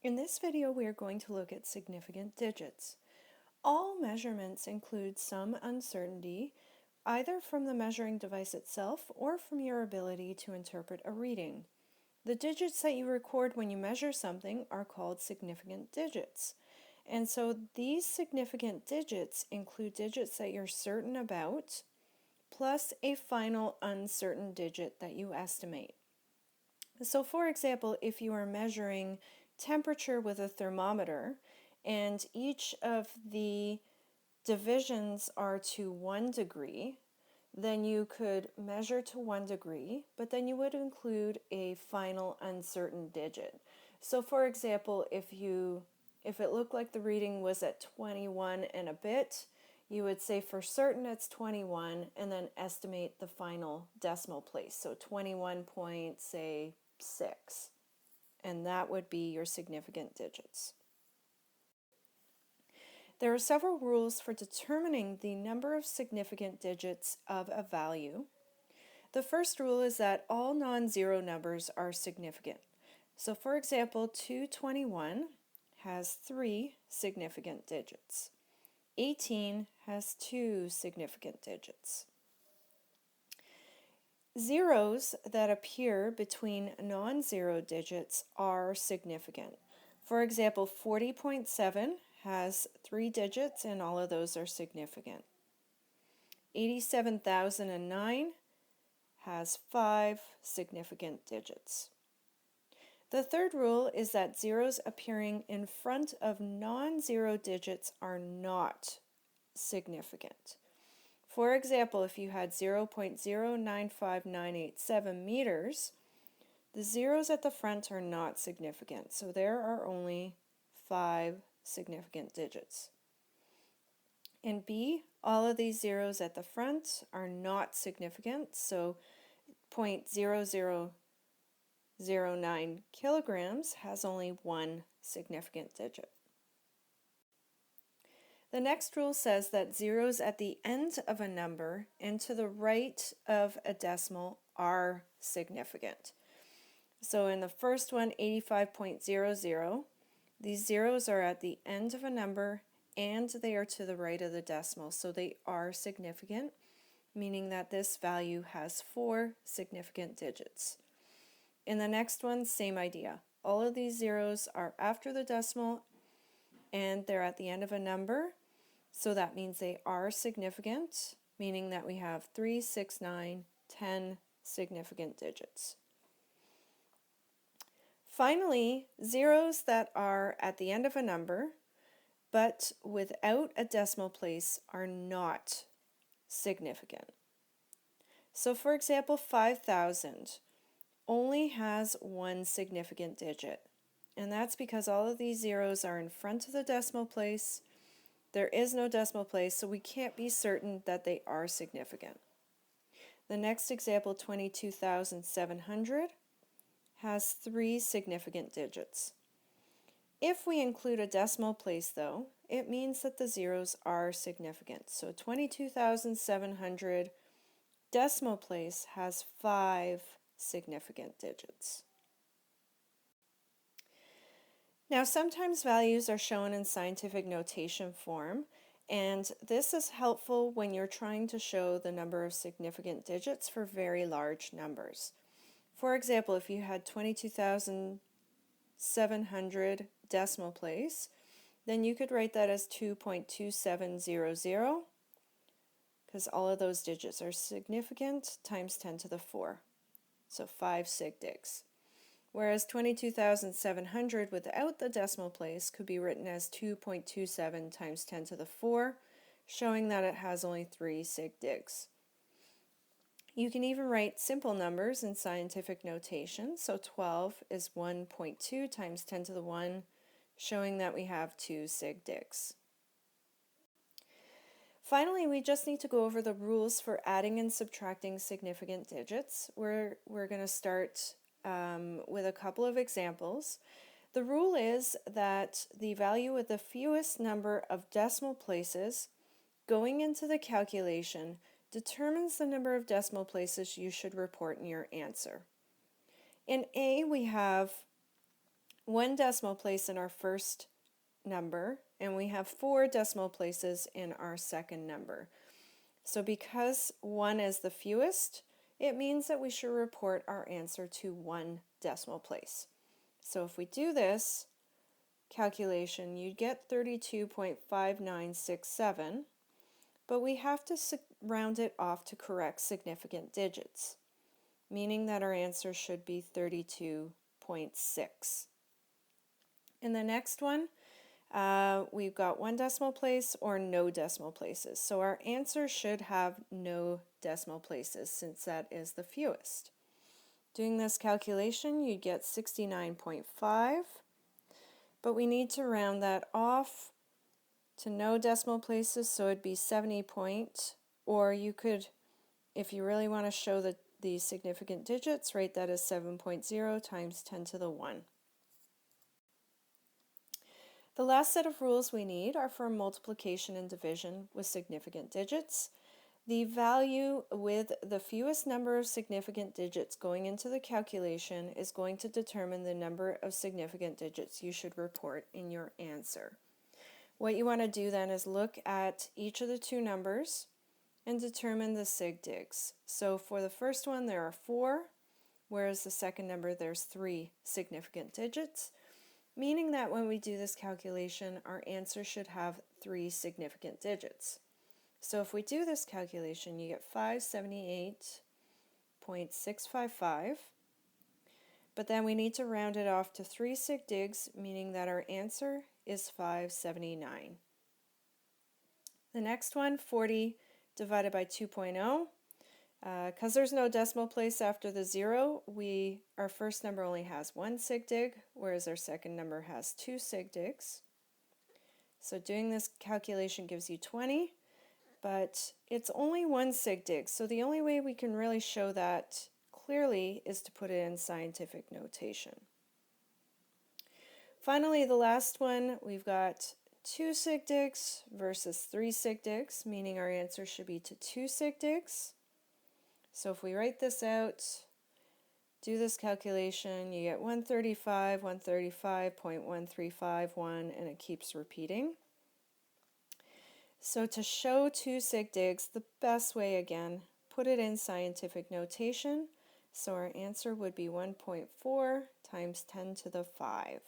In this video, we are going to look at significant digits. All measurements include some uncertainty, either from the measuring device itself or from your ability to interpret a reading. The digits that you record when you measure something are called significant digits. And so these significant digits include digits that you're certain about, plus a final uncertain digit that you estimate. So for example, if you are measuring temperature with a thermometer and each of the divisions are to 1 degree, then you could measure to 1 degree, but then you would include a final uncertain digit. So for example, if it looked like the reading was at 21 and a bit, you would say for certain it's 21 and then estimate the final decimal place. So 21.6, and that would be your significant digits. There are several rules for determining the number of significant digits of a value. The first rule is that all non-zero numbers are significant. So for example, 221 has 3 significant digits. 18 has 2 significant digits. Zeros that appear between non-zero digits are significant. For example, 40.7 has 3 digits and all of those are significant. 87,009 has 5 significant digits. The third rule is that zeros appearing in front of non-zero digits are not significant. For example, if you had 0.095987 meters, the zeros at the front are not significant, so there are only 5 significant digits. In B, all of these zeros at the front are not significant, so 0.0009 kilograms has only 1 significant digit. The next rule says that zeros at the end of a number and to the right of a decimal are significant. So in the first one, 85.00, these zeros are at the end of a number and they are to the right of the decimal, so they are significant, meaning that this value has 4 significant digits. In the next one, same idea. All of these zeros are after the decimal and they're at the end of a number, so that means they are significant, meaning that we have 3, 6, 9, 10 significant digits. Finally, zeros that are at the end of a number but without a decimal place are not significant. So for example, 5,000 only has 1 significant digit, and that's because all of these zeros are in front of the decimal place. There is no decimal place, so we can't be certain that they are significant. The next example, 22,700, has 3 significant digits. If we include a decimal place, though, it means that the zeros are significant. So 22,700 decimal place has 5 significant digits. Now, sometimes values are shown in scientific notation form, and this is helpful when you're trying to show the number of significant digits for very large numbers. For example, if you had 22,700 decimal place, then you could write that as 2.2700, because all of those digits are significant, times 10 to the 4, so 5 sig digs. Whereas 22,700 without the decimal place could be written as 2.27 times 10 to the 4, showing that it has only 3 sig digs. You can even write simple numbers in scientific notation, so 12 is 1.2 times 10 to the 1, showing that we have 2 sig digs. Finally, we just need to go over the rules for adding and subtracting significant digits. We're going to start with a couple of examples. The rule is that the value with the fewest number of decimal places going into the calculation determines the number of decimal places you should report in your answer. In A, we have 1 decimal place in our first number, and we have 4 decimal places in our second number. So because 1 is the fewest, it means that we should report our answer to 1 decimal place. So if we do this calculation, you'd get 32.5967, but we have to round it off to correct significant digits, meaning that our answer should be 32.6. In the next one, we've got 1 decimal place or no decimal places. So our answer should have no decimal places since that is the fewest. Doing this calculation, you'd get 69.5, but we need to round that off to no decimal places, so it'd be 70 point, or you could, if you really want to show the significant digits, write that as 7.0 times 10 to the 1. The last set of rules we need are for multiplication and division with significant digits. The value with the fewest number of significant digits going into the calculation is going to determine the number of significant digits you should report in your answer. What you want to do then is look at each of the 2 numbers and determine the sig digs. So for the first one there are 4, whereas the second number there's 3 significant digits, meaning that when we do this calculation, our answer should have 3 significant digits. So if we do this calculation, you get 578.655, but then we need to round it off to 3 sig digs, meaning that our answer is 579. The next one, 40 divided by 2.0. Because there's no decimal place after the 0, our first number only has 1 sig dig, whereas our second number has 2 sig digs. So doing this calculation gives you 20, but it's only 1 sig dig, so the only way we can really show that clearly is to put it in scientific notation. Finally, the last one, we've got 2 sig digs versus 3 sig digs, meaning our answer should be to 2 sig digs. So if we write this out, do this calculation, you get 135, 135.1351, and it keeps repeating. So to show 2 sig digs, the best way, again, put it in scientific notation. So our answer would be 1.4 times 10 to the 5.